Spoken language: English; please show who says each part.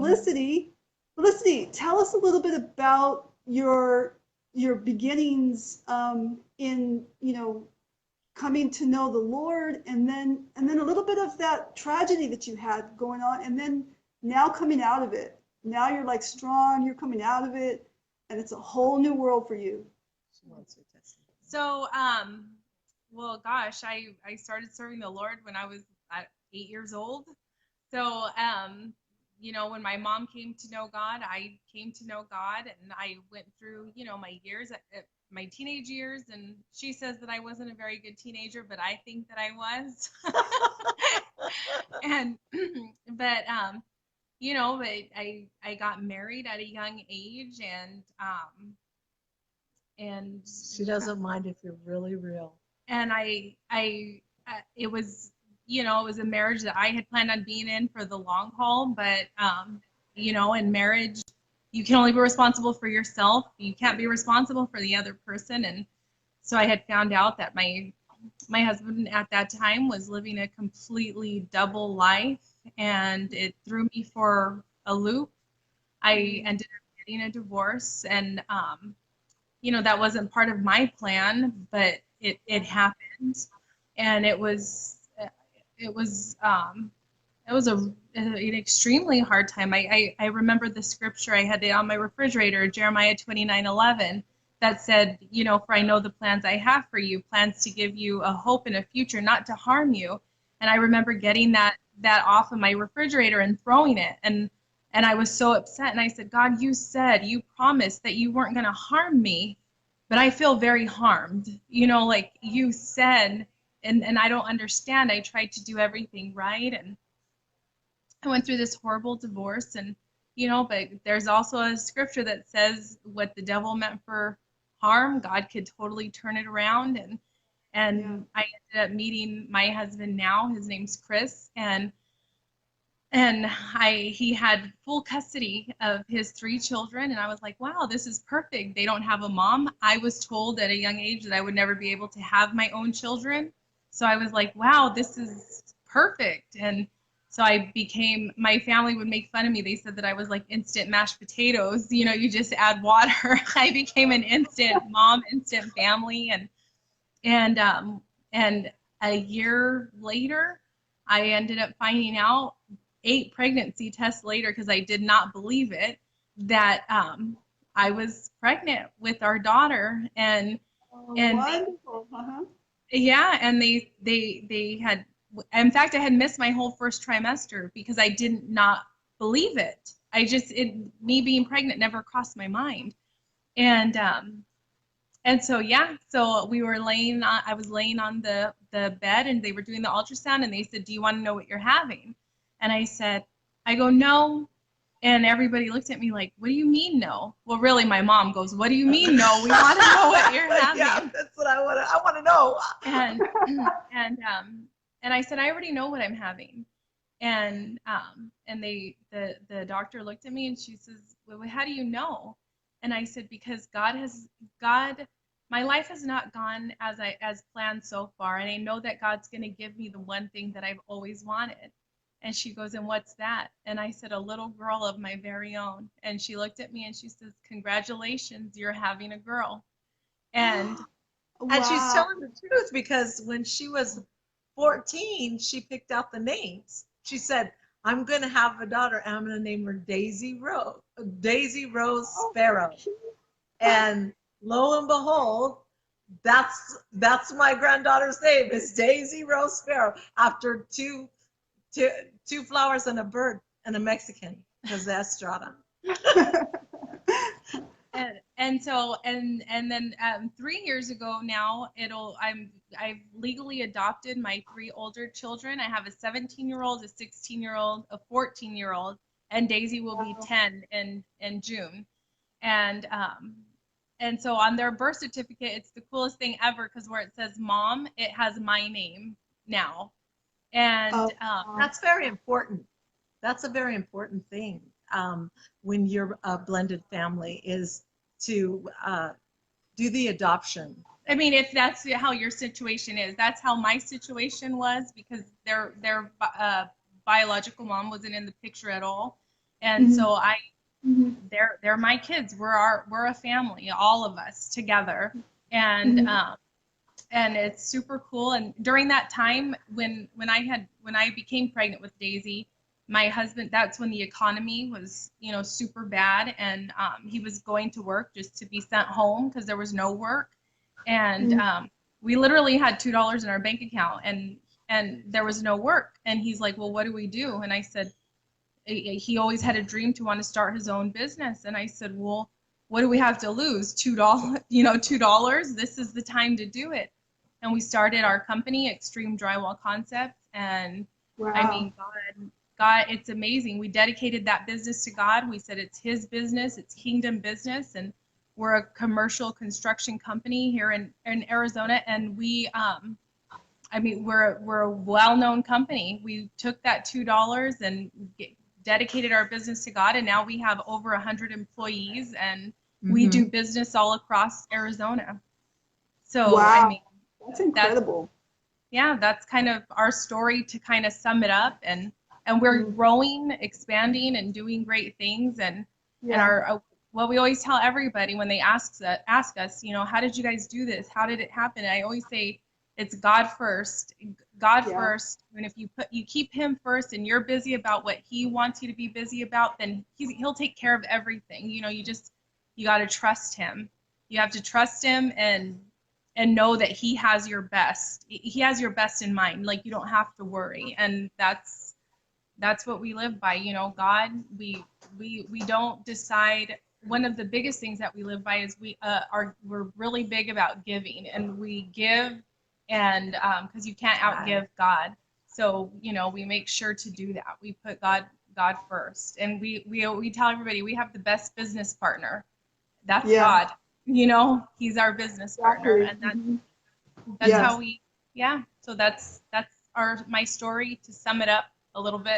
Speaker 1: Felicity. Felicity, tell us a little bit about your beginnings in coming to know the Lord, and then a little bit of that tragedy that you had going on, and then now coming out of it. Now you're like strong. You're coming out of it, and it's a whole new world for you.
Speaker 2: So, well, gosh, I started serving the Lord when I was 8 years old. So, when my mom came to know God, I came to know God, and I went through, my years, my teenage years, and she says that I wasn't a very good teenager, but I think that I was. And, but, I got married at a young age, and
Speaker 3: she doesn't mind if you're really real.
Speaker 2: And it was, it was a marriage that I had planned on being in for the long haul, but, in marriage, you can only be responsible for yourself. You can't be responsible for the other person. And so I had found out that my husband at that time was living a completely double life, and it threw me for a loop. I ended up getting a divorce, and, that wasn't part of my plan, but it happened. And it was an extremely hard time. I remember the scripture, I had it on my refrigerator, Jeremiah 29:11, that said, for I know the plans I have for you, plans to give you a hope and a future, not to harm you. And I remember getting that off of my refrigerator and throwing it. And I was so upset. And I said, God, you promised that you weren't going to harm me, but I feel very harmed. Like you said, and I don't understand. I tried to do everything right. And I went through this horrible divorce, and, but there's also a scripture that says what the devil meant for harm, God could totally turn it around. And yeah. I ended up meeting my husband now. His name's Chris, and he had full custody of his 3 children, and I was like, wow, this is perfect. They don't have a mom. I was told at a young age that I would never be able to have my own children. So I was like, wow, this is perfect. And so my family would make fun of me. They said that I was like instant mashed potatoes. You just add water. I became an instant mom, instant family. And a year later, I ended up finding out 8 pregnancy tests later, because I did not believe it, that I was pregnant with our daughter. And
Speaker 1: wonderful.
Speaker 2: Yeah, and they had, in fact, I had missed my whole first trimester because I did not believe it. Me being pregnant never crossed my mind. And so, I was laying on the bed, and they were doing the ultrasound, and they said, do you want to know what you're having? And I go, no. And everybody looked at me like, what do you mean no? Well, really, my mom goes, what do you mean no? We want to know what you're having.
Speaker 3: Yeah, that's what I want to know.
Speaker 2: And I said, I already know what I'm having. And the doctor looked at me, and she says, well, how do you know? And I said, because my life has not gone as planned so far, and I know that God's going to give me the one thing that I've always wanted. And she goes, and what's that? And I said, a little girl of my very own. And she looked at me, and she says, congratulations, you're having a girl. And
Speaker 3: wow. And she's telling the truth, because when she was 14, she picked out the names. She said, I'm going to have a daughter, and I'm going to name her Daisy Rose Sparrow. And lo and behold, that's my granddaughter's name, is Daisy Rose Sparrow, after two flowers and a bird and a Mexican, Jose Estrada.
Speaker 2: and then 3 years ago now, I've legally adopted my 3 older children. I have a 17-year-old, a 16-year-old, a 14-year-old, and Daisy will be 10 in June. And so on their birth certificate, it's the coolest thing ever, because where it says mom, it has my name now. And
Speaker 3: that's very important. That's a very important thing when you're a blended family, is to do the adoption.
Speaker 2: I mean, if that's how your situation is, that's how my situation was, because their biological mom wasn't in the picture at all. And
Speaker 1: Mhm.
Speaker 2: so
Speaker 1: Mhm.
Speaker 2: they're my kids. We're a family, all of us together. And
Speaker 1: Mhm.
Speaker 2: and it's super cool. And during that time when I became pregnant with Daisy, my husband, that's when the economy was, you know, super bad, and he was going to work just to be sent home because there was no work. And
Speaker 1: Mhm.
Speaker 2: we literally had $2 in our bank account, and there was no work. And he's like, well, what do we do? And I said, he always had a dream to want to start his own business. And I said, well, what do we have to lose? $2, you know, $2. This is the time to do it. And we started our company, Extreme Drywall Concepts. And I
Speaker 1: Wow.
Speaker 2: mean, God, it's amazing. We dedicated that business to God. We said it's His business, it's kingdom business, and we're a commercial construction company here in Arizona. And I mean, we're a well-known company. We took that $2 and dedicated our business to God, and now we have over 100 employees, and we
Speaker 3: Mm-hmm.
Speaker 2: do business all across Arizona. So, I
Speaker 1: Wow.
Speaker 2: mean,
Speaker 1: That's
Speaker 2: that's
Speaker 1: incredible.
Speaker 2: yeah, that's kind of our story to kind of sum it up. And we're
Speaker 1: Mhm.
Speaker 2: growing, expanding, and doing great things. And
Speaker 1: Yeah.
Speaker 2: our what we always tell everybody when they ask us, you know, how did you guys do this? How did it happen? And I always say it's God first. God
Speaker 1: Yeah.
Speaker 2: first. And if you keep Him first, and you're busy about what He wants you to be busy about, then He'll take care of everything. You know, you got to trust Him. You have to trust Him and know that He has your best. He has your best in mind. Like, you don't have to worry. And that's what we live by. You know, God, we don't decide. One of the biggest things that we live by is we're really big about giving, and we give, and because you can't outgive God. So, you know, we make sure to do that. We put God first, and we tell everybody we have the best business partner. That's
Speaker 1: Yeah.
Speaker 2: God. You know, He's our business partner,
Speaker 1: Exactly.
Speaker 2: and
Speaker 1: Mhm.
Speaker 2: that's how
Speaker 1: Yes.
Speaker 2: we, yeah. So that's our my story to sum it up a little bit.